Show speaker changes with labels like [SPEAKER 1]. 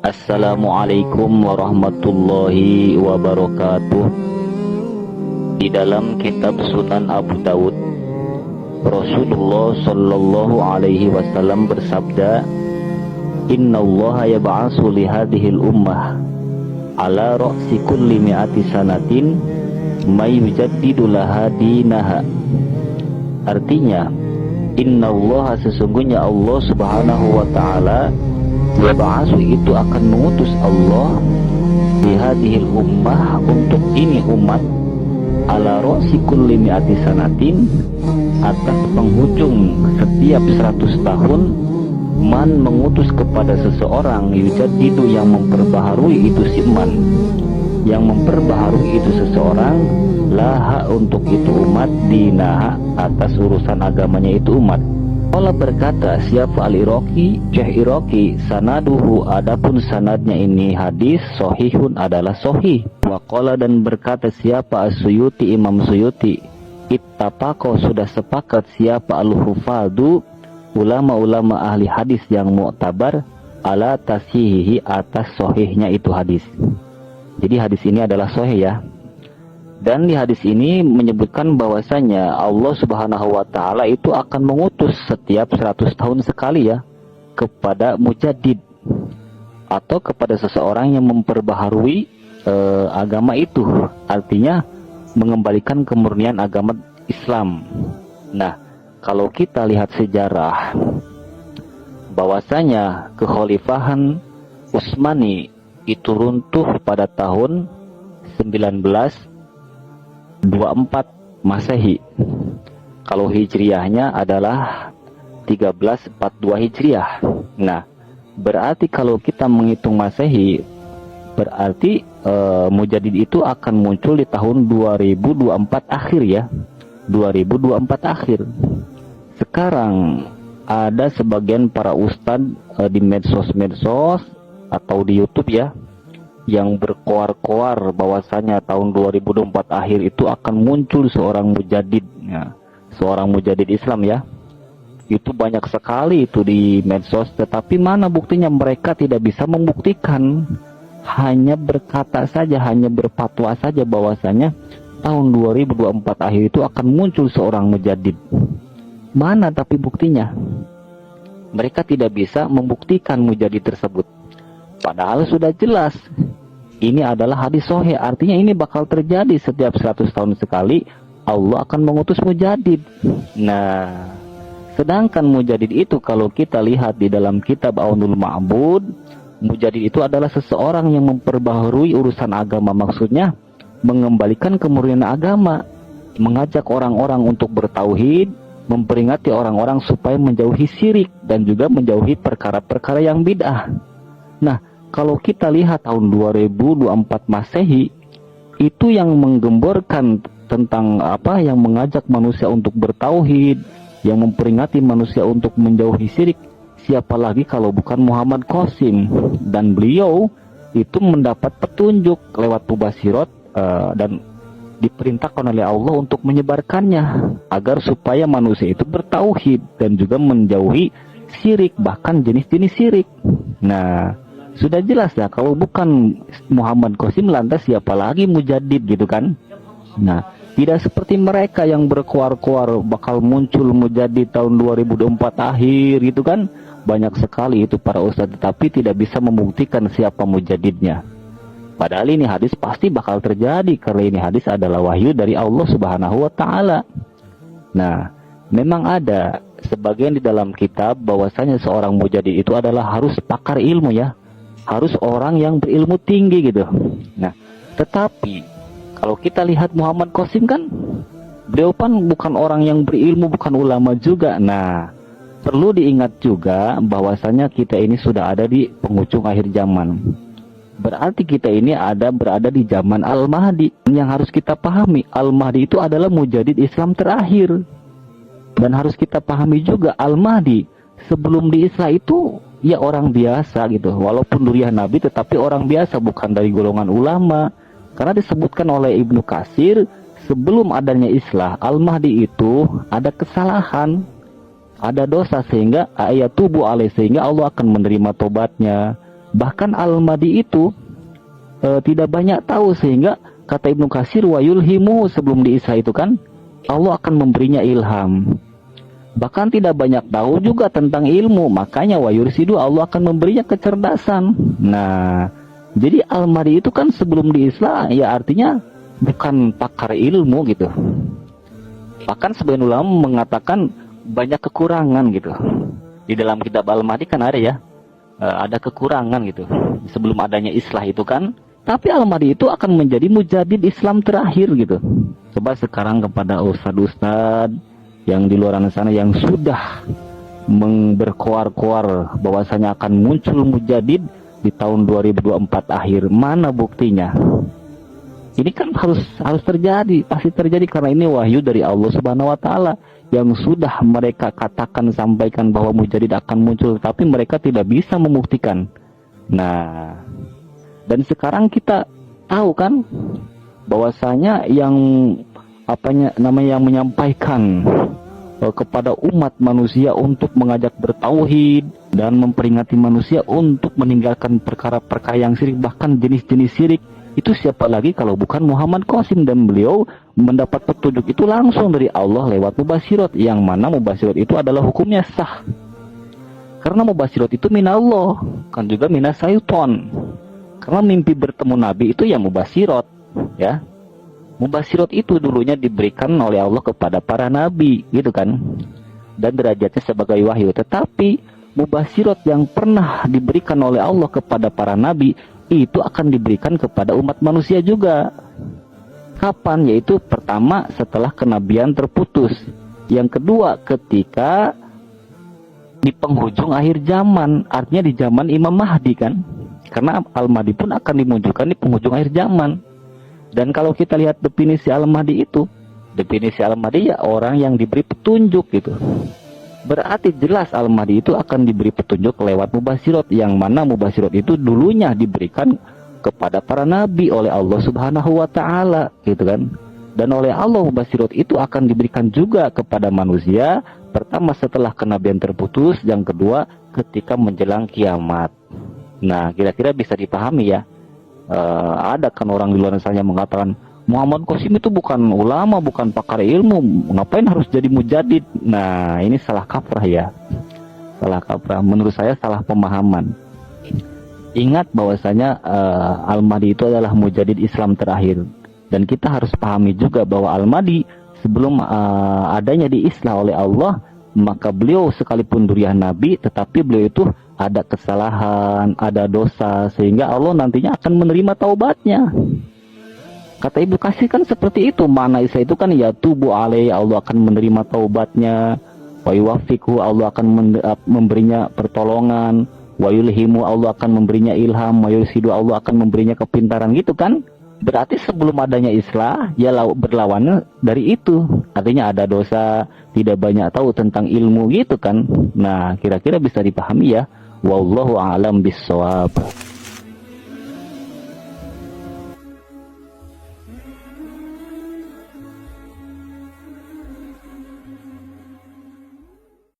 [SPEAKER 1] Assalamualaikum warahmatullahi wabarakatuh. Di dalam kitab Sunan Abu Dawud, Rasulullah Shallallahu Alaihi Wasallam bersabda, Inna Allah yab'asu li hadhil ummah ala ra'si kulli mi'ati sanatin may yujaddidu laha dinaha. Artinya, Inna Allah, sesungguhnya Allah Subhanahu wa Ta'ala, yab'asu itu akan mengutus Allah li hadhil ummah, untuk ini umat, ala ra'si kulli mi'ati sanatin, atas penghujung setiap 100 tahun, man, mengutus kepada seseorang, yujaddidu, yang memperbaharui itu si man, yang memperbaharui itu seseorang, laha, untuk itu umat, dinaha, atas urusan agamanya itu umat. Allah berkata, siapa Al-Iraqi, Syekh Iraqi, sanaduhu, adapun sanadnya ini hadis, sahihun, adalah sahih. Waqala, dan berkata siapa As-Suyuti, Imam Suyuti, ittafaqo, sudah sepakat siapa al-hufadu, ulama-ulama ahli hadis yang mu'tabar, ala tasihihi, atas sahihnya itu hadis. Jadi hadis ini adalah sahih ya. Dan di hadis ini menyebutkan bahwasanya Allah Subhanahu wa Ta'ala itu akan mengutus setiap 100 tahun sekali ya, kepada mujaddid, atau kepada seseorang yang memperbaharui agama itu. Artinya mengembalikan kemurnian agama Islam. Nah, kalau kita lihat sejarah, bahwasanya kekhalifahan Utsmani itu runtuh pada tahun 1924 Masehi. Kalau Hijriahnya adalah 1342 Hijriah. Nah, berarti kalau kita menghitung Masehi, berarti Mujaddid itu akan muncul di tahun 2024 akhir ya. 2024 akhir. Sekarang ada sebagian para ustadz di medsos-medsos atau di YouTube ya, yang berkoar-koar bahwasanya tahun 2024 akhir itu akan muncul seorang mujaddid ya, seorang mujaddid Islam ya. Itu banyak sekali itu di medsos, tetapi mana buktinya? Mereka tidak bisa membuktikan, hanya berkata saja, hanya berfatwa saja bahwasanya tahun 2024 akhir itu akan muncul seorang mujaddid. Mana tapi buktinya? Mereka tidak bisa membuktikan mujaddid tersebut, padahal sudah jelas ini adalah hadis sahih. Artinya ini bakal terjadi setiap 100 tahun sekali, Allah akan mengutus mujaddid. Nah, sedangkan mujaddid itu kalau kita lihat di dalam kitab Aunul Ma'bud, mujaddid itu adalah seseorang yang memperbaharui urusan agama. Maksudnya mengembalikan kemurnian agama, mengajak orang-orang untuk bertauhid, memperingati orang-orang supaya menjauhi syirik dan juga menjauhi perkara-perkara yang bid'ah. Nah, kalau kita lihat tahun 2024 Masehi, itu yang menggemborkan tentang apa, yang mengajak manusia untuk bertauhid, yang memperingati manusia untuk menjauhi syirik, siapa lagi kalau bukan Muhammad Qasim. Dan beliau itu mendapat petunjuk lewat Mubasyirat dan diperintahkan oleh Allah untuk menyebarkannya, agar supaya manusia itu bertauhid dan juga menjauhi syirik, bahkan jenis-jenis syirik. Nah, sudah jelas ya, kalau bukan Muhammad Qasim lantas siapa lagi mujaddid gitu kan. Nah, tidak seperti mereka yang berkoar-koar bakal muncul mujaddid tahun 2024 akhir gitu kan. Banyak sekali itu para ustadz, tetapi tidak bisa membuktikan siapa mujaddidnya. Padahal ini hadis pasti bakal terjadi, karena ini hadis adalah wahyu dari Allah Subhanahu wa Ta'ala. Nah, memang ada sebagian di dalam kitab bahwasanya seorang mujaddid itu adalah harus pakar ilmu ya, harus orang yang berilmu tinggi gitu. Nah, tetapi kalau kita lihat Muhammad Qasim kan, beliau kan bukan orang yang berilmu, bukan ulama juga. Nah, perlu diingat juga bahwasanya kita ini sudah ada di penghujung akhir zaman. Berarti kita ini berada di zaman Al-Mahdi. Yang harus kita pahami, Al-Mahdi itu adalah mujaddid Islam terakhir. Dan harus kita pahami juga, Al-Mahdi sebelum di Islam itu ya orang biasa gitu, walaupun duriah Nabi tetapi orang biasa, bukan dari golongan ulama. Karena disebutkan oleh Ibnu Katsir, sebelum adanya Islam, Al-Mahdi itu ada kesalahan, ada dosa, sehingga ayat tubuh alaih, sehingga Allah akan menerima tobatnya. Bahkan Al-Mahdi itu tidak banyak tahu, sehingga kata Ibnu Katsir wa yulhimu, sebelum di Isra itu kan Allah akan memberinya ilham. Bahkan tidak banyak tahu juga tentang ilmu, makanya wa yursidu, Allah akan memberinya kecerdasan. Nah, jadi Al-Mahdi itu kan sebelum di Isra ya artinya bukan pakar ilmu gitu. Bahkan sebagian ulama mengatakan banyak kekurangan gitu. Di dalam kitab Al-Mahdi kan ada ya, ada kekurangan gitu sebelum adanya Islah itu kan. Tapi Al-Mahdi itu akan menjadi mujadid Islam terakhir gitu. Coba sekarang kepada ustadz-ustadz yang di luar sana yang sudah berkoar-koar bahwasanya akan muncul mujadid di tahun 2024 akhir, mana buktinya? Ini kan harus terjadi, pasti terjadi, karena ini wahyu dari Allah Subhanahu wa taala yang sudah mereka katakan, sampaikan bahwa mujadid akan muncul, tapi mereka tidak bisa membuktikan. Nah, dan sekarang kita tahu kan bahwasanya yang yang menyampaikan kepada umat manusia untuk mengajak bertauhid dan memperingati manusia untuk meninggalkan perkara-perkara yang syirik, bahkan jenis-jenis syirik, itu siapa lagi kalau bukan Muhammad Qasim. Dan beliau mendapat petunjuk itu langsung dari Allah lewat mubasyirat, yang mana mubasyirat itu adalah hukumnya sah, karena mubasyirat itu minallah, kan juga minas syaiton. Karena mimpi bertemu Nabi itu ya mubasyirat ya. Mubasyirat itu dulunya diberikan oleh Allah kepada para nabi gitu kan, dan derajatnya sebagai wahyu. Tetapi mubasyirat yang pernah diberikan oleh Allah kepada para nabi itu akan diberikan kepada umat manusia juga. Kapan? Yaitu pertama setelah kenabian terputus, yang kedua ketika di penghujung akhir zaman, artinya di zaman Imam Mahdi kan, karena Al-Mahdi pun akan dimunculkan di penghujung akhir zaman. Dan kalau kita lihat definisi Al-Mahdi itu, definisi Al-Mahdi ya orang yang diberi petunjuk gitu. Berarti jelas Al-Mahdi itu akan diberi petunjuk lewat mubasyirat, yang mana mubasyirat itu dulunya diberikan kepada para nabi oleh Allah Subhanahu wa taala gitu kan. Dan oleh Allah mubasyirat itu akan diberikan juga kepada manusia, pertama setelah kenabian terputus, yang kedua ketika menjelang kiamat. Nah, kira-kira bisa dipahami ya. Ada kan orang di luar sana yang mengatakan Muhammad Qasim itu bukan ulama, bukan pakar ilmu, ngapain harus jadi mujadid? Nah, ini salah kaprah ya, salah kaprah. Menurut saya salah pemahaman. Ingat bahwasanya Al-Mahdi itu adalah mujadid Islam terakhir, dan kita harus pahami juga bahwa Al-Mahdi sebelum adanya diislah oleh Allah, maka beliau sekalipun durian Nabi, tetapi beliau itu ada kesalahan, ada dosa, sehingga Allah nantinya akan menerima taubatnya. Kata Ibnu Katsir kan seperti itu, makna Isa itu kan ya tubu alaihi, Allah akan menerima taubatnya, wa yuwaffiqhu, Allah akan memberinya pertolongan, wa yulhimu, Allah akan memberinya ilham, wa yursidu, Allah akan memberinya kepintaran gitu kan. Berarti sebelum adanya islah ya berlawannya dari itu, artinya ada dosa, tidak banyak tahu tentang ilmu gitu kan. Nah, kira-kira bisa dipahami ya. Wallahu a'lam bissawab.